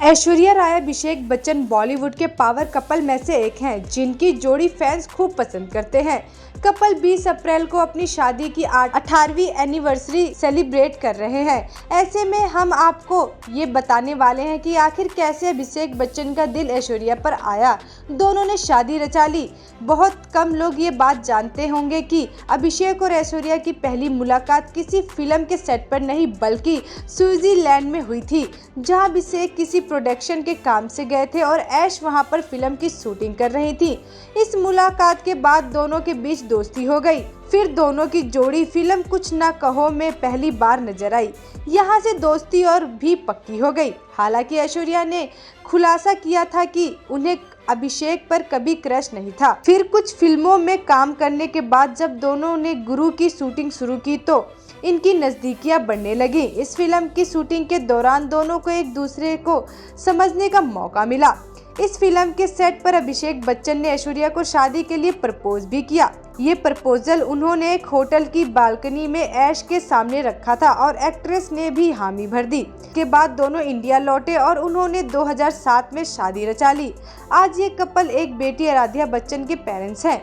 ऐश्वर्या राय अभिषेक बच्चन बॉलीवुड के power couple में से एक हैं, जिनकी जोड़ी फैंस खूब पसंद करते हैं। कपल 20 अप्रैल को अपनी शादी की 18वीं एनिवर्सरी सेलिब्रेट कर रहे हैं। ऐसे में हम आपको ये बताने वाले हैं कि आखिर कैसे अभिषेक बच्चन का दिल ऐश्वर्या पर आया। दोनों ने शादी रचा ली। बहुत कम लोग ये बात जानते होंगे कि अभिषेक और ऐश्वर्या की पहली मुलाकात किसी फिल्म के सेट पर नहीं बल्कि स्विट्जरलैंड में हुई थी, जहां अभिषेक किसी प्रोडक्शन के काम से गए थे और ऐश वहां पर फिल्म की शूटिंग कर रही थी। इस मुलाकात के बाद दोनों के बीच दोस्ती हो गई। फिर दोनों की जोड़ी फिल्म कुछ ना कहो में पहली बार नजर आई। यहाँ से दोस्ती और भी पक्की हो गई। हालांकि ऐश्वर्या ने खुलासा किया था कि उन्हें अभिषेक पर कभी क्रश नहीं था। फिर कुछ फिल्मों में काम करने के बाद जब दोनों ने गुरु की शूटिंग शुरू की तो इनकी नजदीकियां बढ़ने लगी। इस फिल्म की शूटिंग के दौरान दोनों को एक दूसरे को समझने का मौका मिला। इस फिल्म के सेट पर अभिषेक बच्चन ने ऐश्वर्या को शादी के लिए प्रपोज भी किया। ये प्रपोजल उन्होंने एक होटल की बालकनी में ऐश के सामने रखा था और एक्ट्रेस ने भी हामी भर दी। के बाद दोनों इंडिया लौटे और उन्होंने 2007 में शादी रचा ली। आज ये कपल एक बेटी आराध्या बच्चन के पेरेंट्स हैं,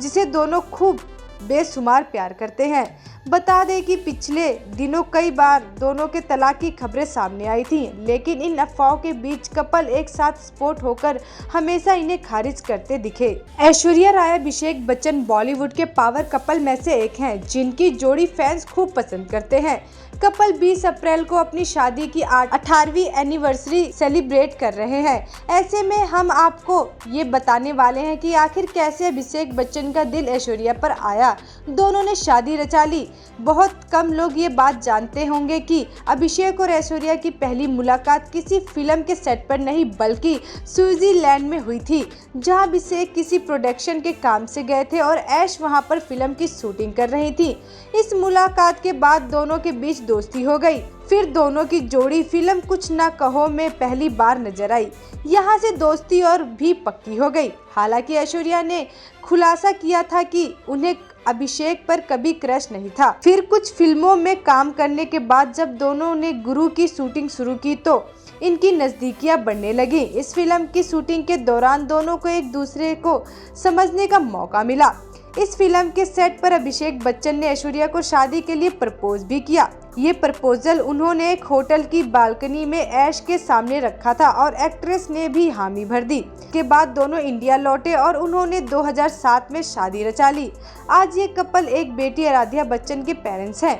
जिसे दोनों खूब बेशुमार प्यार करते हैं। बता दें कि पिछले दिनों कई बार दोनों के तलाक की खबरें सामने आई थी, लेकिन इन अफवाहों के बीच कपल एक साथ स्पॉट होकर हमेशा इन्हें खारिज करते दिखे। ऐश्वर्या राय अभिषेक बच्चन बॉलीवुड के पावर कपल में से एक हैं, जिनकी जोड़ी फैंस खूब पसंद करते हैं। कपल 20 अप्रैल को अपनी शादी की 18वीं एनिवर्सरी सेलिब्रेट कर रहे हैं। ऐसे में हम आपको ये बताने वाले हैं कि आखिर कैसे अभिषेक बच्चन का दिल ऐश्वर्या पर आया। दोनों ने शादी रचा ली। बहुत कम लोग ये बात जानते होंगे कि अभिषेक और ऐश्वर्या की पहली मुलाकात किसी फिल्म के सेट पर नहीं बल्कि स्विट्जरलैंड में हुई थी, जहां अभिषेक किसी प्रोडक्शन के काम से गए थे और ऐश वहां पर फिल्म की शूटिंग कर रही थी। इस मुलाकात के बाद दोनों के बीच दोस्ती हो गई। फिर दोनों की जोड़ी फिल्म कुछ ना कहो में पहली बार नजर आई। यहाँ से दोस्ती और भी पक्की हो गई। हालांकि ऐश्वर्या ने खुलासा किया था कि उन्हें अभिषेक पर कभी क्रश नहीं था। फिर कुछ फिल्मों में काम करने के बाद जब दोनों ने गुरु की शूटिंग शुरू की तो इनकी नजदीकियां बढ़ने लगी। इस फिल्म की शूटिंग के दौरान दोनों को एक दूसरे को समझने का मौका मिला। इस फिल्म के सेट पर अभिषेक बच्चन ने ऐश्वर्या को शादी के लिए प्रपोज भी किया। ये प्रपोजल उन्होंने एक होटल की बालकनी में ऐश के सामने रखा था और एक्ट्रेस ने भी हामी भर दी। के बाद दोनों इंडिया लौटे और उन्होंने 2007 में शादी रचा ली। आज ये कपल एक बेटी आराध्या बच्चन के पेरेंट्स हैं,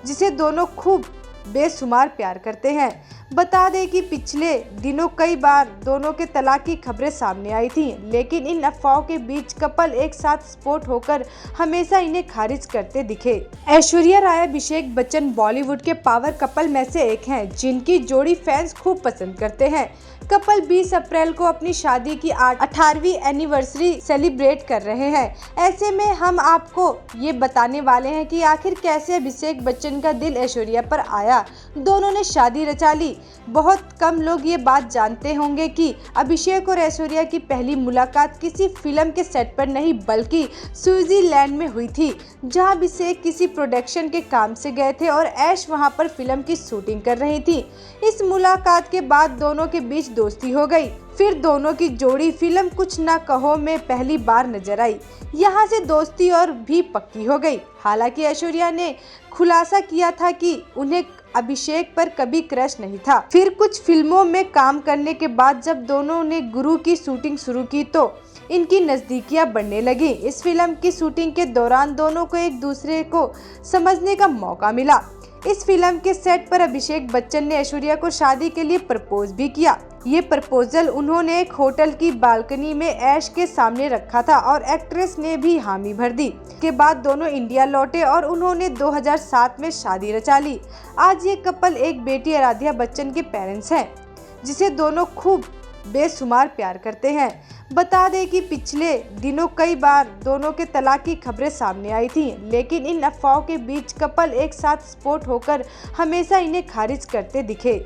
जिसे दोनों खूब बेशुमार प्यार करते हैं। बता दें कि पिछले दिनों कई बार दोनों के तलाक की खबरें सामने आई थी, लेकिन इन अफवाहों के बीच कपल एक साथ स्पॉट होकर हमेशा इन्हें खारिज करते दिखे। ऐश्वर्या राय अभिषेक बच्चन बॉलीवुड के पावर कपल में से एक हैं, जिनकी जोड़ी फैंस खूब पसंद करते हैं। कपल 20 अप्रैल को अपनी शादी की 18वीं एनिवर्सरी सेलिब्रेट कर रहे हैं। ऐसे में हम आपको ये बताने वाले हैं कि आखिर कैसे अभिषेक बच्चन का दिल ऐश्वर्या पर आया। दोनों ने शादी रचा ली। बहुत कम लोग ये बात जानते होंगे कि अभिषेक और ऐश्वर्या की पहली मुलाकात किसी फिल्म के सेट पर नहीं बल्कि स्विट्जरलैंड में हुई थी, जहां अभिषेक किसी प्रोडक्शन के काम से गए थे और ऐश वहां पर फिल्म की शूटिंग कर रही थी। इस मुलाकात के बाद दोनों के बीच दोस्ती हो गई। फिर दोनों की जोड़ी फिल्म कुछ ना कहो में पहली बार नजर आई। यहाँ से दोस्ती और भी पक्की हो गई। हालांकि ऐश्वर्या ने खुलासा किया था कि उन्हें अभिषेक पर कभी क्रश नहीं था। फिर कुछ फिल्मों में काम करने के बाद जब दोनों ने गुरु की शूटिंग शुरू की तो इनकी नजदीकियां बढ़ने लगी। इस फिल्म की शूटिंग के दौरान दोनों को एक दूसरे को समझने का मौका मिला। इस फिल्म के सेट पर अभिषेक बच्चन ने ऐश्वर्या को शादी के लिए प्रपोज भी किया। ये प्रपोजल उन्होंने एक होटल की बालकनी में ऐश के सामने रखा था और एक्ट्रेस ने भी हामी भर दी। के बाद दोनों इंडिया लौटे और उन्होंने 2007 में शादी रचा ली। आज ये कपल एक बेटी आराध्या बच्चन के पेरेंट्स हैं, जिसे दोनों खूब बेशुमार प्यार करते हैं। बता दें कि पिछले दिनों कई बार दोनों के तलाक की खबरें सामने आई थी, लेकिन इन अफवाहों के बीच कपल एक साथ स्पॉट होकर हमेशा इन्हें खारिज करते दिखे।